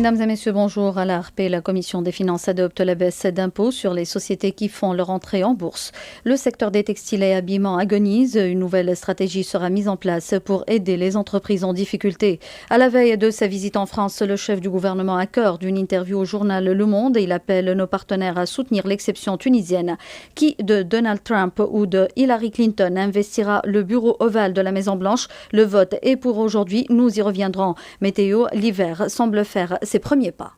Mesdames et messieurs, bonjour. À la RP, la Commission des finances adopte la baisse d'impôts sur les sociétés qui font leur entrée en bourse. Le secteur des textiles et habillements agonise. Une nouvelle stratégie sera mise en place pour aider les entreprises en difficulté. À la veille de sa visite en France, le chef du gouvernement a cœur d'une interview au journal Le Monde. Il appelle nos partenaires à soutenir l'exception tunisienne. Qui de Donald Trump ou de Hillary Clinton investira le bureau ovale de la Maison-Blanche? Le vote est pour aujourd'hui. Nous y reviendrons. Météo, l'hiver semble faire ses premiers pas.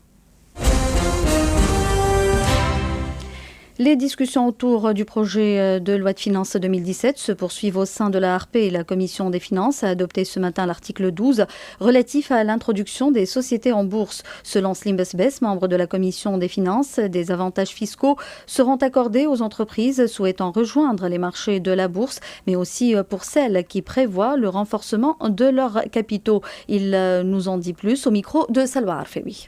Les discussions autour du projet de loi de finances 2017 se poursuivent au sein de la ARP. La Commission des finances a adopté ce matin l'article 12 relatif à l'introduction des sociétés en bourse. Selon Slim Besbes, membre de la Commission des finances, des avantages fiscaux seront accordés aux entreprises souhaitant rejoindre les marchés de la bourse, mais aussi pour celles qui prévoient le renforcement de leurs capitaux. Il nous en dit plus au micro de Salwa Arfewi.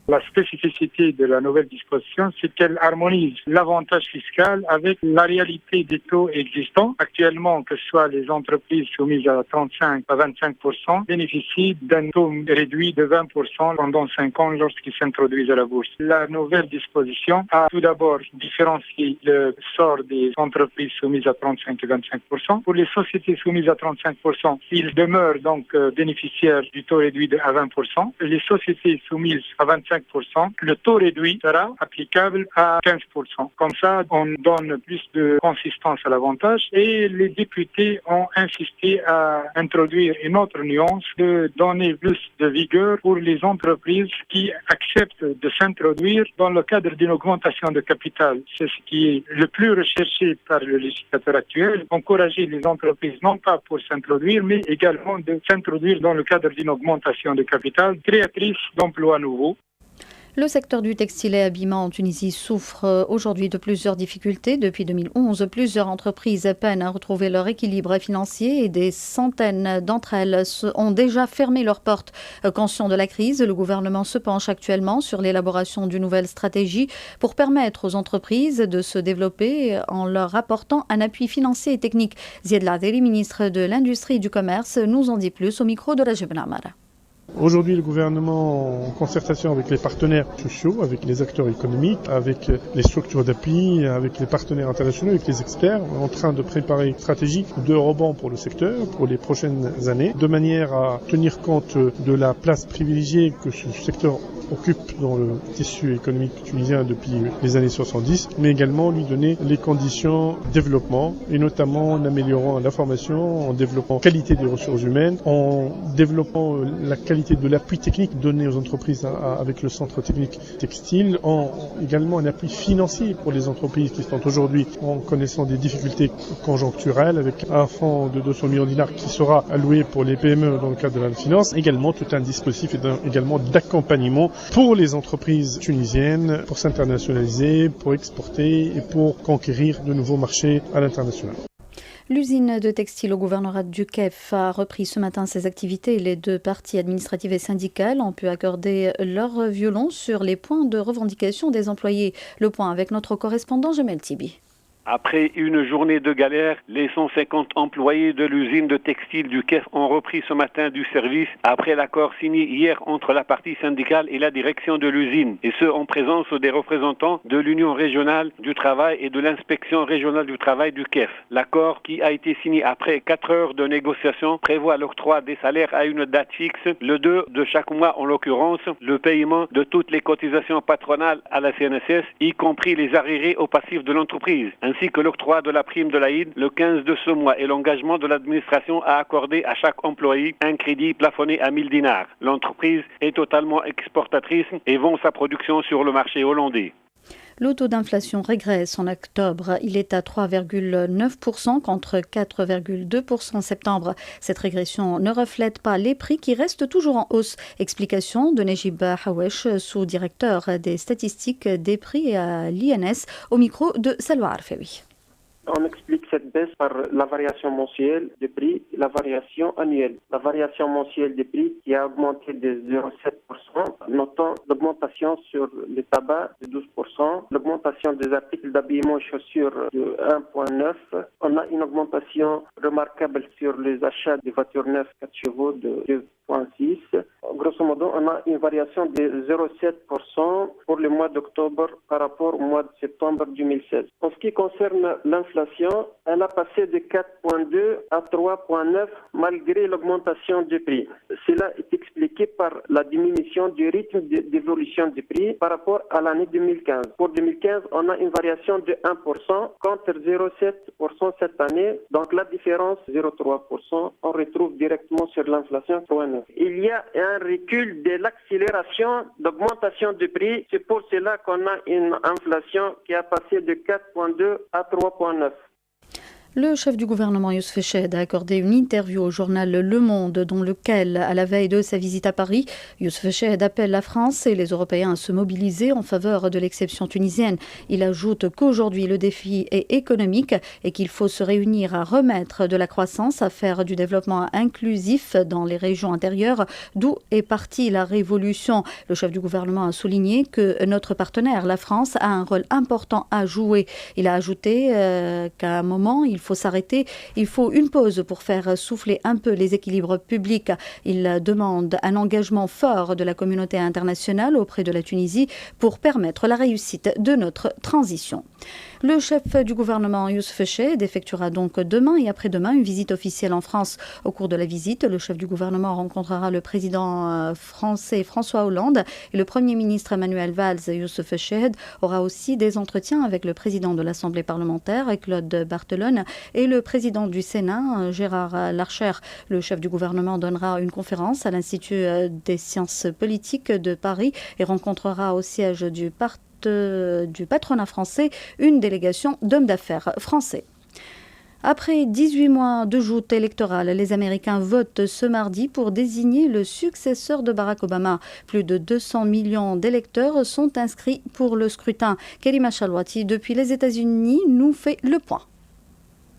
La spécificité de la nouvelle disposition, c'est qu'elle harmonise l'avantage fiscal avec la réalité des taux existants. Actuellement, que ce soit les entreprises soumises à 35 à 25%, bénéficient d'un taux réduit de 20% pendant 5 ans lorsqu'ils s'introduisent à la bourse. La nouvelle disposition a tout d'abord différencié le sort des entreprises soumises à 35 et 25%. Pour les sociétés soumises à 35%, ils demeurent donc bénéficiaires du taux réduit à 20%. Les sociétés soumises à 25%, le taux réduit sera applicable à 15%. Comme ça, on donne plus de consistance à l'avantage et les députés ont insisté à introduire une autre nuance de donner plus de vigueur pour les entreprises qui acceptent de s'introduire dans le cadre d'une augmentation de capital. C'est ce qui est le plus recherché par le législateur actuel. Encourager les entreprises non pas pour s'introduire, mais également de s'introduire dans le cadre d'une augmentation de capital créatrice d'emplois nouveaux. Le secteur du textile et habillement en Tunisie souffre aujourd'hui de plusieurs difficultés. Depuis 2011, plusieurs entreprises peinent à retrouver leur équilibre financier et des centaines d'entre elles ont déjà fermé leurs portes. Conscient de la crise, le gouvernement se penche actuellement sur l'élaboration d'une nouvelle stratégie pour permettre aux entreprises de se développer en leur apportant un appui financier et technique. Ziad Laderi, ministre de l'Industrie et du Commerce, nous en dit plus au micro de Rajab Namara. Aujourd'hui, le gouvernement, en concertation avec les partenaires sociaux, avec les acteurs économiques, avec les structures d'appui, avec les partenaires internationaux, avec les experts, est en train de préparer une stratégie de rebond pour le secteur pour les prochaines années, de manière à tenir compte de la place privilégiée que ce secteur occupe dans le tissu économique tunisien depuis les années 70, mais également lui donner les conditions de développement, et notamment en améliorant la formation, en développant la qualité des ressources humaines, en développant la qualité de l'appui technique donné aux entreprises avec le centre technique textile, également un appui financier pour les entreprises qui sont aujourd'hui en connaissant des difficultés conjoncturelles, avec un fonds de 200 millions de dinars qui sera alloué pour les PME dans le cadre de la finance, également tout un dispositif également d'accompagnement pour les entreprises tunisiennes, pour s'internationaliser, pour exporter et pour conquérir de nouveaux marchés à l'international. L'usine de textile au gouvernorat du Kef a repris ce matin ses activités. Les deux parties administratives et syndicales ont pu accorder leur violon sur les points de revendication des employés. Le point avec notre correspondant Jamel Tibi. Après une journée de galère, les 150 employés de l'usine de textile du Kef ont repris ce matin du service après l'accord signé hier entre la partie syndicale et la direction de l'usine, et ce en présence des représentants de l'Union régionale du travail et de l'inspection régionale du travail du Kef. L'accord, qui a été signé après 4 heures de négociation, prévoit l'octroi des salaires à une date fixe, le 2 de chaque mois en l'occurrence, le paiement de toutes les cotisations patronales à la CNSS, y compris les arriérés au passif de l'entreprise, ainsi que l'octroi de la prime de l'Aïd le 15 de ce mois et l'engagement de l'administration à accorder à chaque employé un crédit plafonné à 1000 dinars. L'entreprise est totalement exportatrice et vend sa production sur le marché hollandais. Le taux d'inflation régresse en octobre. Il est à 3,9% contre 4,2% en septembre. Cette régression ne reflète pas les prix qui restent toujours en hausse. Explication de Nejib Hawesh, sous-directeur des statistiques des prix à l'INS, au micro de Salwa Arfewi. On explique cette baisse par la variation mensuelle des prix et la variation annuelle. La variation mensuelle des prix qui a augmenté de 0,7%, notant l'augmentation sur les tabacs de 12%, l'augmentation des articles d'habillement et chaussures de 1,9%. On a une augmentation remarquable sur les achats des voitures neuves 4 chevaux de 2,6%. Grosso modo, on a une variation de 0,7% pour le mois d'octobre par rapport au mois de septembre 2016. En ce qui concerne l'inflation, elle a passé de 4,2 à 3,9 malgré l'augmentation du prix. Cela est expliqué par la diminution du rythme d'évolution du prix par rapport à l'année 2015. Pour 2015, on a une variation de 1% contre 0,7% cette année. Donc la différence, 0,3%, on retrouve directement sur l'inflation 3,9. Il y a un recul de l'accélération d'augmentation du prix. C'est pour cela qu'on a une inflation qui a passé de 4,2 à 3,9. Le chef du gouvernement Yousef Chahhed a accordé une interview au journal Le Monde dans lequel, à la veille de sa visite à Paris, Yousef Chahhed appelle la France et les Européens à se mobiliser en faveur de l'exception tunisienne. Il ajoute qu'aujourd'hui le défi est économique et qu'il faut se réunir à remettre de la croissance, à faire du développement inclusif dans les régions intérieures, d'où est partie la révolution. Le chef du gouvernement a souligné que notre partenaire, la France, a un rôle important à jouer. Il a ajouté qu'à un moment, il faut s'arrêter, il faut une pause pour faire souffler un peu les équilibres publics. Il demande un engagement fort de la communauté internationale auprès de la Tunisie pour permettre la réussite de notre transition. Le chef du gouvernement Yousef Chahhed effectuera donc demain et après-demain une visite officielle en France. Au cours de la visite, le chef du gouvernement rencontrera le président français François Hollande et le premier ministre Manuel Valls. Yousef Chahhed aura aussi des entretiens avec le président de l'Assemblée parlementaire Claude Barthelone et le président du Sénat Gérard Larcher. Le chef du gouvernement donnera une conférence à l'Institut des sciences politiques de Paris et rencontrera au siège du patronat français une délégation d'hommes d'affaires français. Après 18 mois de joute électorale, les Américains votent ce mardi pour désigner le successeur de Barack Obama. Plus de 200 millions d'électeurs sont inscrits pour le scrutin. Karima Chalouati, depuis les États-Unis, nous fait le point.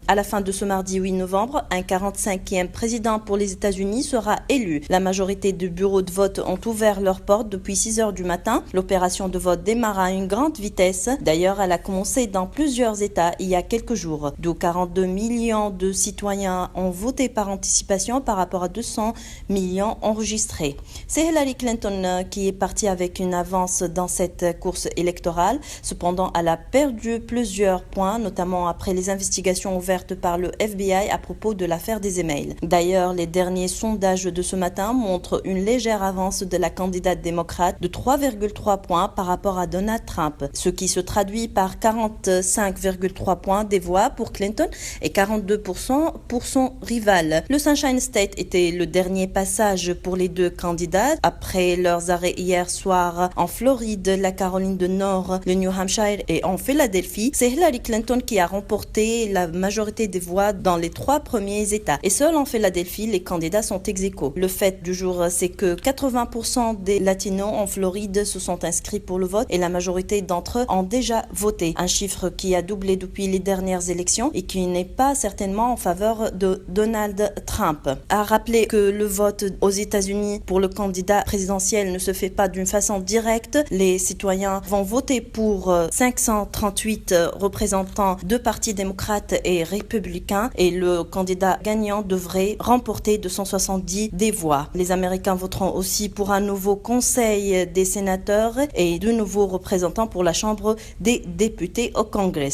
À la fin de ce mardi 8 novembre, un 45e président pour les États-Unis sera élu. La majorité des bureaux de vote ont ouvert leurs portes depuis 6 heures du matin. L'opération de vote démarre à une grande vitesse. D'ailleurs, elle a commencé dans plusieurs États il y a quelques jours. D'où 42 millions de citoyens ont voté par anticipation par rapport à 200 millions enregistrés. C'est Hillary Clinton qui est partie avec une avance dans cette course électorale. Cependant, elle a perdu plusieurs points, notamment après les investigations ouvertes par le FBI à propos de l'affaire des emails. D'ailleurs, les derniers sondages de ce matin montrent une légère avance de la candidate démocrate de 3,3 points par rapport à Donald Trump, ce qui se traduit par 45,3 points des voix pour Clinton et 42% pour son rival. Le Sunshine State était le dernier passage pour les deux candidats après leurs arrêts hier soir en Floride, la Caroline du Nord, le New Hampshire et en Philadelphie. C'est Hillary Clinton qui a remporté la majorité des voix dans les 3 premiers États. Et seul en Philadelphie, les candidats sont ex-aequo. Le fait du jour, c'est que 80% des Latinos en Floride se sont inscrits pour le vote et la majorité d'entre eux ont déjà voté. Un chiffre qui a doublé depuis les dernières élections et qui n'est pas certainement en faveur de Donald Trump. À rappeler que le vote aux États-Unis pour le candidat présidentiel ne se fait pas d'une façon directe. Les citoyens vont voter pour 538 représentants de partis démocrates et républicains et le candidat gagnant devrait remporter 270 des voix. Les Américains voteront aussi pour un nouveau conseil des sénateurs et de nouveaux représentants pour la Chambre des députés au Congrès.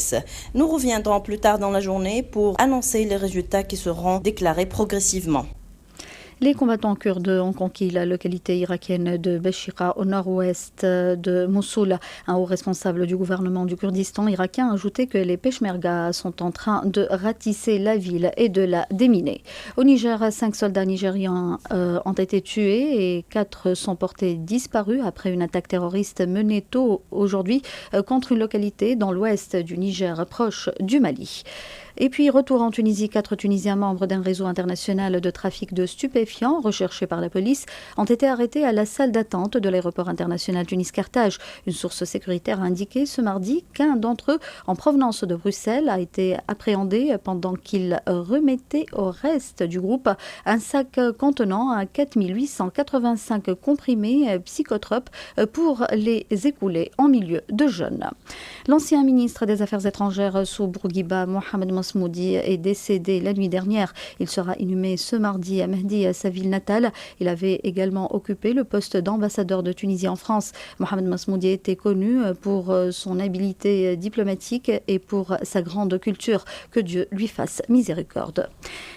Nous reviendrons plus tard dans la journée pour annoncer les résultats qui seront déclarés progressivement. Les combattants kurdes ont conquis la localité irakienne de Beshira au nord-ouest de Mossoul. Un haut responsable du gouvernement du Kurdistan irakien a ajouté que les Peshmerga sont en train de ratisser la ville et de la déminer. Au Niger, 5 soldats nigérians ont été tués et 4 sont portés disparus après une attaque terroriste menée tôt aujourd'hui contre une localité dans l'ouest du Niger, proche du Mali. Et puis, retour en Tunisie, 4 Tunisiens membres d'un réseau international de trafic de stupéfiants recherchés par la police ont été arrêtés à la salle d'attente de l'aéroport international Tunis-Carthage. Une source sécuritaire a indiqué ce mardi qu'un d'entre eux, en provenance de Bruxelles, a été appréhendé pendant qu'il remettait au reste du groupe un sac contenant 4885 comprimés psychotropes pour les écouler en milieu de jeunes. L'ancien ministre des Affaires étrangères sous Bourguiba, Mohamed Masmoudi est décédé la nuit dernière. Il sera inhumé ce mardi à Mehdi, à sa ville natale. Il avait également occupé le poste d'ambassadeur de Tunisie en France. Mohamed Masmoudi était connu pour son habileté diplomatique et pour sa grande culture. Que Dieu lui fasse miséricorde.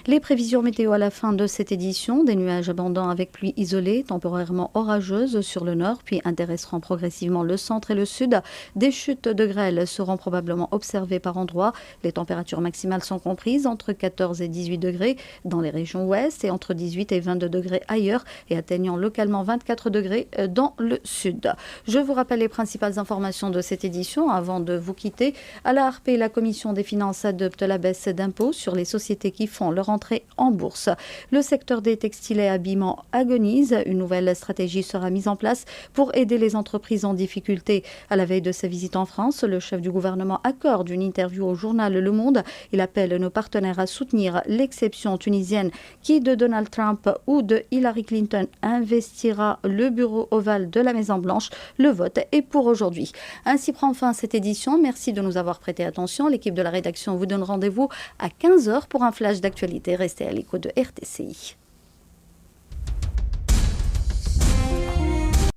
Les prévisions météo à la fin de cette édition, des nuages abondants avec pluie isolée, temporairement orageuses sur le nord, puis intéresseront progressivement le centre et le sud. Des chutes de grêle seront probablement observées par endroits. Les températures maximales sont comprises entre 14 et 18 degrés dans les régions ouest et entre 18 et 22 degrés ailleurs et atteignant localement 24 degrés dans le sud. Je vous rappelle les principales informations de cette édition avant de vous quitter. À la Harpe, la Commission des finances adopte la baisse d'impôts sur les sociétés qui font leur entrée en bourse. Le secteur des textiles et habillements agonise. Une nouvelle stratégie sera mise en place pour aider les entreprises en difficulté. À la veille de sa visite en France, le chef du gouvernement accorde une interview au journal Le Monde. Il appelle nos partenaires à soutenir l'exception tunisienne qui, de Donald Trump ou de Hillary Clinton, investira le bureau ovale de la Maison-Blanche. Le vote est pour aujourd'hui. Ainsi prend fin cette édition. Merci de nous avoir prêté attention. L'équipe de la rédaction vous donne rendez-vous à 15h pour un flash d'actualité. Restez à l'écoute de RTCI.